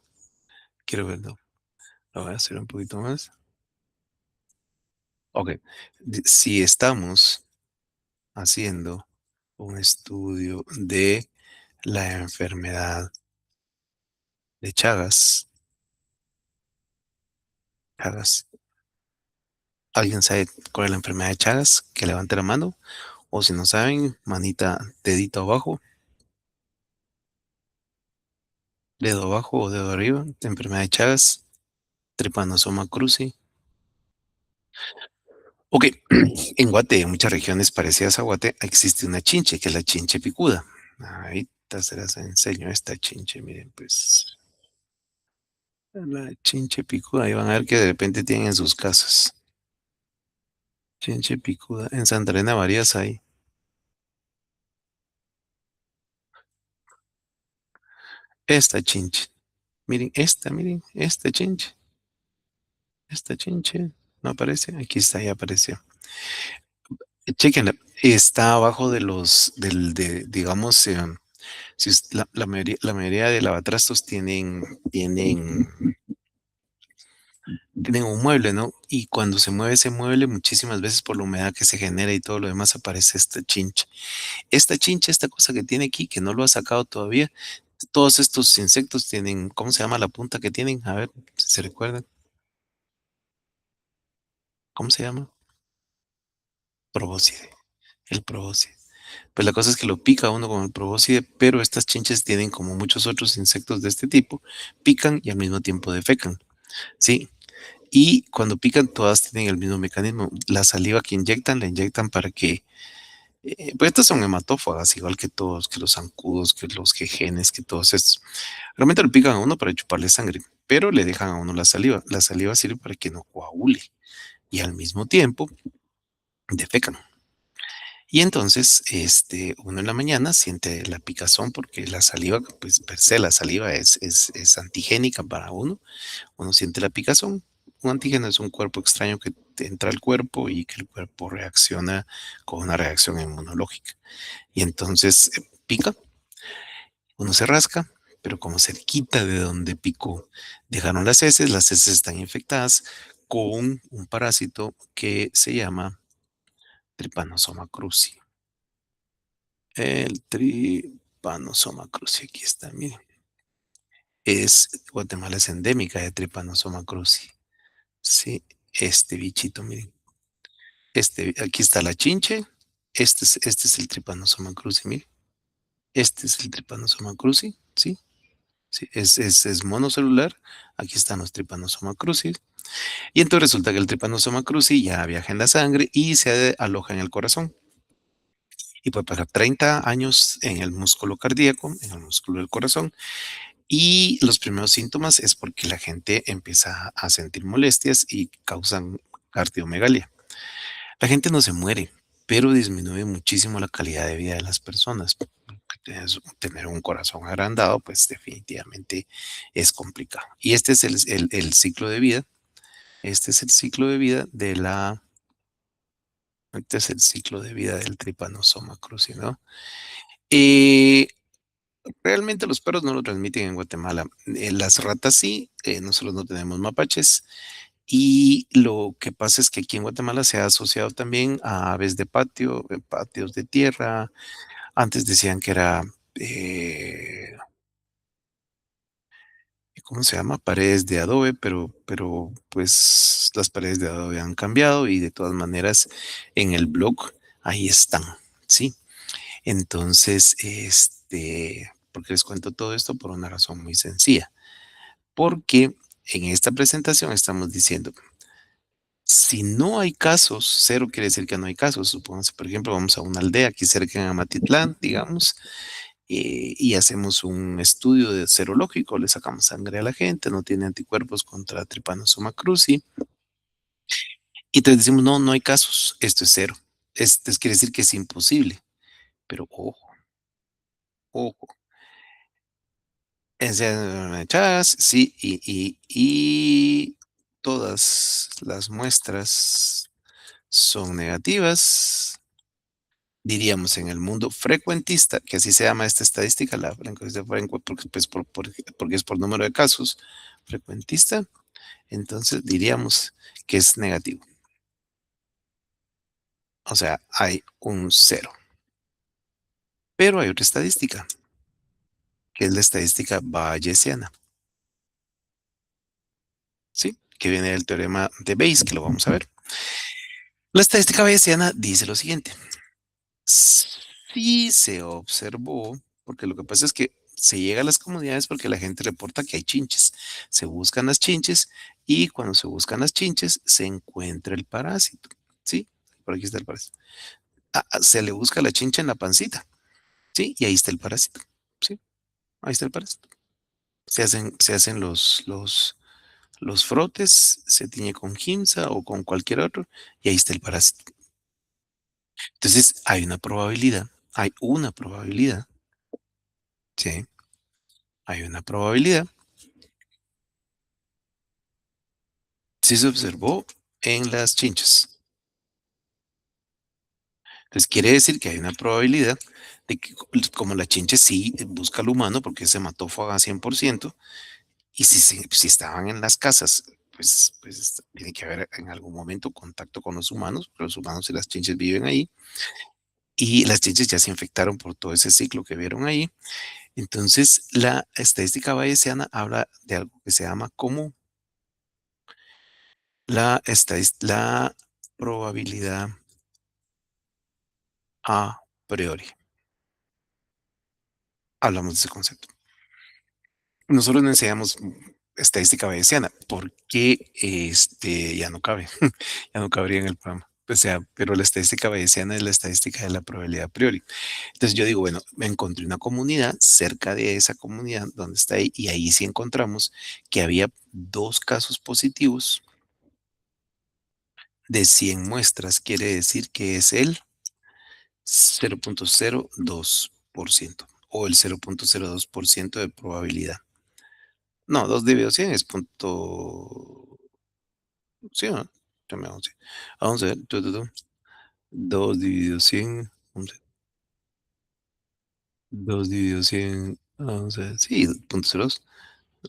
quiero verlo, lo voy a hacer un poquito más. Ok, si estamos haciendo un estudio de la enfermedad de Chagas. ¿Alguien sabe cuál es la enfermedad de Chagas? Que levante la mano. O si no saben, manita, dedito abajo, dedo abajo o dedo arriba. Enfermedad de Chagas, Trypanosoma cruzi. Ok, en Guate, en muchas regiones parecidas a Guate, existe una chinche, que es la chinche picuda. Ahorita se las enseño esta chinche, miren, pues. La chinche picuda, ahí van a ver que de repente tienen en sus casas. Chinche picuda. En Santa Elena varias hay. Esta chinche. Miren, esta chinche. Esta chinche. ¿No aparece? Aquí está, ya apareció. Chequenla. Está abajo de digamos, si la mayoría de lavatrastos tienen un mueble, ¿no? Y cuando se mueve ese mueble, muchísimas veces por la humedad que se genera y todo lo demás, aparece esta chinche. Esta chinche, esta cosa que tiene aquí, que no lo ha sacado todavía, todos estos insectos tienen, ¿cómo se llama la punta que tienen? A ver, si se recuerdan, ¿cómo se llama? Probóscide, el probóscide. Pues la cosa es que lo pica uno con el probóscide, pero estas chinches tienen, como muchos otros insectos de este tipo, pican y al mismo tiempo defecan, ¿sí? Y cuando pican, todas tienen el mismo mecanismo. La saliva que inyectan, la inyectan para que, pues estas son hematófagas, igual que todos, que los zancudos, que los jejenes, que todos estos. Realmente lo pican a uno para chuparle sangre, pero le dejan a uno la saliva. La saliva sirve para que no coagule y al mismo tiempo defecan. Y entonces, uno en la mañana siente la picazón porque la saliva, pues per se la saliva es antigénica para uno. Uno siente la picazón. Un antígeno es un cuerpo extraño que te entra al cuerpo y que el cuerpo reacciona con una reacción inmunológica. Y entonces pica, uno se rasca, pero como cerquita de donde picó dejaron las heces están infectadas con un parásito que se llama Trypanosoma cruzi. El Trypanosoma cruzi, aquí está, miren. Guatemala es endémica de Trypanosoma cruzi. Sí, este bichito, miren. Aquí está la chinche. Este es el Trypanosoma cruzi, miren. Este es el Trypanosoma cruzi, ¿sí? Sí, es monocelular. Aquí están los Trypanosoma cruzi. Y entonces resulta que el Trypanosoma cruzi ya viaja en la sangre y se aloja en el corazón. Y puede pasar 30 años en el músculo cardíaco, en el músculo del corazón. Y los primeros síntomas es porque la gente empieza a sentir molestias y causan cardiomegalia. La gente no se muere, pero disminuye muchísimo la calidad de vida de las personas. Tener un corazón agrandado, pues definitivamente es complicado. Y este es el ciclo de vida. Este es el ciclo de vida este es el ciclo de vida del Trypanosoma cruzi, ¿no? Eh, Realmente los perros no lo transmiten en Guatemala. Las ratas sí, nosotros no tenemos mapaches. Y lo que pasa es que aquí en Guatemala se ha asociado también a aves de patio, patios de tierra. Antes decían que era, eh, ¿cómo se llama? Paredes de adobe, pero pues las paredes de adobe han cambiado y de todas maneras en el blog ahí están, ¿sí? Entonces, ¿por qué les cuento todo esto? Por una razón muy sencilla. Porque en esta presentación estamos diciendo, si no hay casos, cero quiere decir que no hay casos. Supongamos, por ejemplo, vamos a una aldea aquí cerca en Amatitlán, digamos, y hacemos un estudio de serológico, le sacamos sangre a la gente, no tiene anticuerpos contra Trypanosoma cruzi, y entonces decimos, no, no hay casos, esto es cero. Esto quiere decir que es imposible, pero ojo, ojo. Echadas, sí, y todas las muestras son negativas, diríamos en el mundo frecuentista, que así se llama esta estadística, la frecuencia porque, pues, porque es por número de casos, frecuentista, entonces diríamos que es negativo. O sea, hay un cero. Pero hay otra estadística, que es la estadística bayesiana, ¿sí? Que viene del teorema de Bayes, que lo vamos a ver. La estadística bayesiana dice lo siguiente. Sí se observó, porque lo que pasa es que se llega a las comunidades porque la gente reporta que hay chinches. Se buscan las chinches y cuando se buscan las chinches se encuentra el parásito. ¿Sí? Por aquí está el parásito. Se le busca la chincha en la pancita. ¿Sí? Y ahí está el parásito. ¿Sí? Ahí está el parásito. Se hacen los frotes, se tiñe con Gimsa o con cualquier otro y ahí está el parásito. Entonces hay una probabilidad, ¿sí? Hay una probabilidad. Sí se observó en las chinchas. Entonces quiere decir que hay una probabilidad de que como la chinche sí busca al humano porque es hematófaga 100%, y si estaban en las casas, pues tiene que haber en algún momento contacto con los humanos, pero los humanos y las chinches viven ahí, y las chinches ya se infectaron por todo ese ciclo que vieron ahí. Entonces la estadística bayesiana habla de algo que se llama como la probabilidad a priori. Hablamos de ese concepto. Nosotros no enseñamos estadística bayesiana porque ya no cabe, ya no cabría en el programa. O sea, pero la estadística bayesiana es la estadística de la probabilidad a priori. Entonces yo digo, bueno, me encontré una comunidad cerca de esa comunidad donde está ahí y ahí sí encontramos que había 2 casos positivos de 100 muestras. Quiere decir que es el 0,02% o el 0,02% de probabilidad. No, 2 dividido 100 es punto. Sí, ¿o no? Vamos a ver. 2 dividido 100. 2 dividido 100. Vamos a ver. Sí, punto 02.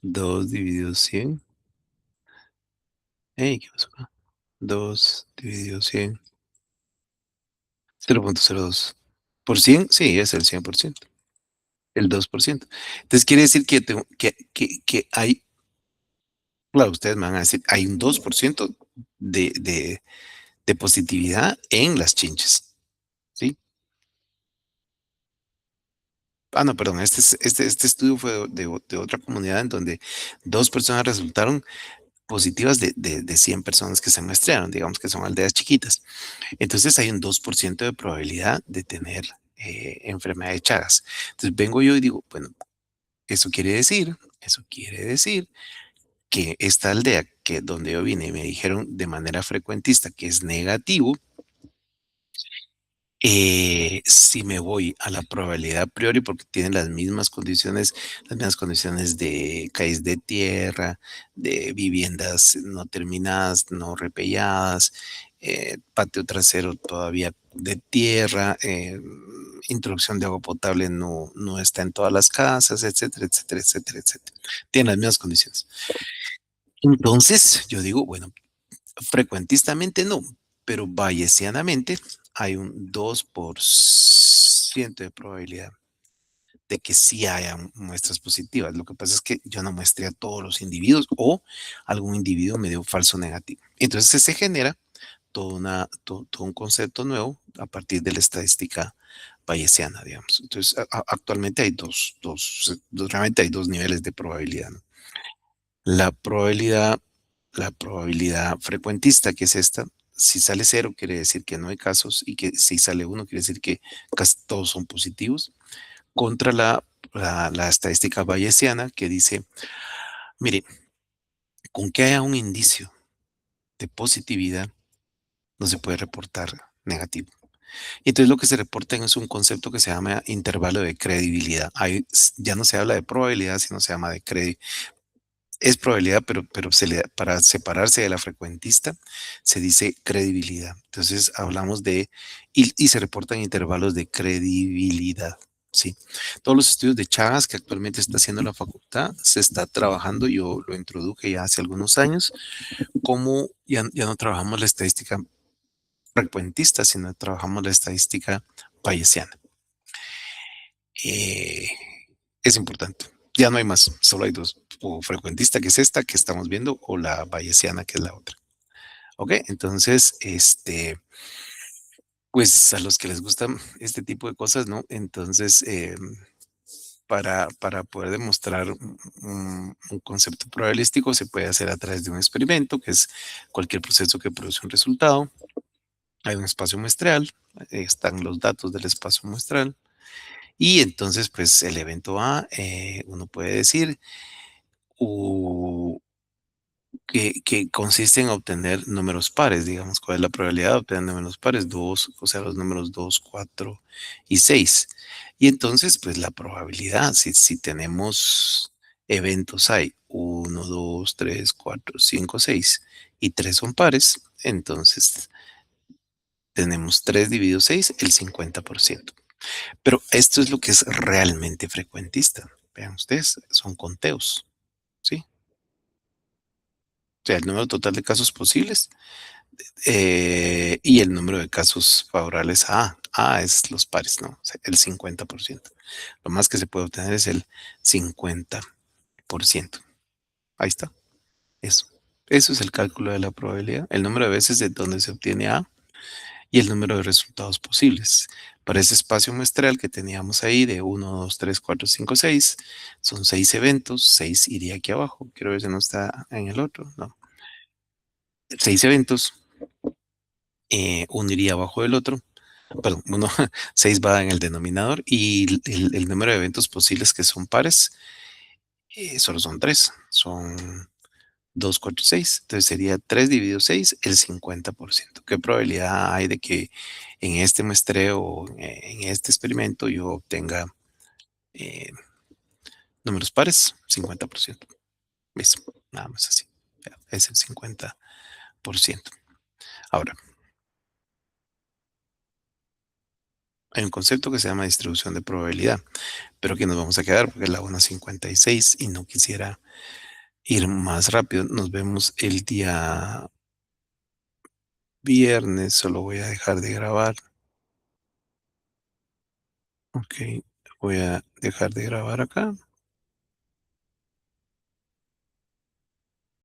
2 dividido 100. Ey, ¿qué pasó acá? 2 dividido 100. 0,02. ¿Por 100? Sí, es el 100%. el 2%. Entonces quiere decir que, que hay, claro, ustedes me van a decir, hay un 2% de positividad en las chinches, ¿sí? Ah, no, perdón, este estudio fue de otra comunidad en donde dos personas resultaron positivas de 100 personas que se muestrearon, digamos que son aldeas chiquitas. Entonces hay un 2% de probabilidad de tener enfermedad de Chagas. Entonces vengo yo y digo, bueno, eso quiere decir que esta aldea que donde yo vine y me dijeron de manera frecuentista que es negativo, si me voy a la probabilidad a priori, porque tienen las mismas condiciones de calles de tierra, de viviendas no terminadas, no repelladas, patio trasero todavía de tierra, introducción de agua potable no está en todas las casas, etcétera, etcétera, etcétera, etcétera. Tienen las mismas condiciones. Entonces, yo digo, bueno, frecuentistamente no, pero bayesianamente hay un 2% de probabilidad de que sí haya muestras positivas. Lo que pasa es que yo no muestré a todos los individuos o algún individuo me dio falso negativo. Entonces se genera todo un concepto nuevo a partir de la estadística bayesiana, digamos. Entonces, actualmente hay realmente hay dos niveles de probabilidad, ¿no? La probabilidad, la probabilidad frecuentista, que es esta, si sale cero, quiere decir que no hay casos, y que si sale uno, quiere decir que casi todos son positivos, contra la estadística bayesiana, que dice, mire, con que haya un indicio de positividad, no se puede reportar negativo. Entonces lo que se reporta es un concepto que se llama intervalo de credibilidad. Ahí ya no se habla de probabilidad, sino se llama de credibilidad. Es probabilidad, pero para separarse de la frecuentista se dice credibilidad. Entonces hablamos y se reportan intervalos de credibilidad. Sí. Todos los estudios de Chagas que actualmente está haciendo la facultad se está trabajando, yo lo introduje ya hace algunos años, como ya no trabajamos la estadística frecuentista, sino trabajamos la estadística bayesiana. Eh, es importante. Ya no hay más, solo hay dos. O frecuentista, que es esta que estamos viendo, o la bayesiana, que es la otra. Ok, entonces, pues a los que les gustan este tipo de cosas, ¿no? Entonces, para poder demostrar un concepto probabilístico se puede hacer a través de un experimento, que es cualquier proceso que produce un resultado. Hay un espacio muestral, están los datos del espacio muestral, y entonces, pues el evento A, uno puede decir, que consiste en obtener números pares, digamos, ¿cuál es la probabilidad de obtener números pares? Dos, o sea, los números 2, 4 y 6. Y entonces, pues la probabilidad, si tenemos eventos, hay uno, 2, 3, 4, 5, 6 y 3 son pares, entonces tenemos 3 dividido 6, el 50%. Pero esto es lo que es realmente frecuentista. Vean ustedes, son conteos, ¿sí? O sea, el número total de casos posibles y el número de casos favorables a A. A es los pares, ¿no? O sea, el 50%. Lo más que se puede obtener es el 50%. Ahí está. Eso. Eso es el cálculo de la probabilidad. El número de veces de donde se obtiene A y el número de resultados posibles. Para ese espacio muestral que teníamos ahí de 1, 2, 3, 4, 5, 6, son 6 eventos, 6 iría aquí abajo. Quiero ver si no está en el otro. No. 6 eventos, uno iría abajo del otro. Perdón, uno, 6 va en el denominador y el número de eventos posibles que son pares solo son 3, son 2, 4, 6. Entonces sería 3 dividido 6, el 50%. ¿Qué probabilidad hay de que en este muestreo, en este experimento, yo obtenga eh, números pares? 50%. Eso, nada más así. Es el 50%. Ahora, hay un concepto que se llama distribución de probabilidad, pero que nos vamos a quedar porque es la 1.56 y no quisiera ir más rápido. Nos vemos el día viernes. Solo voy a dejar de grabar. Ok. Voy a dejar de grabar acá.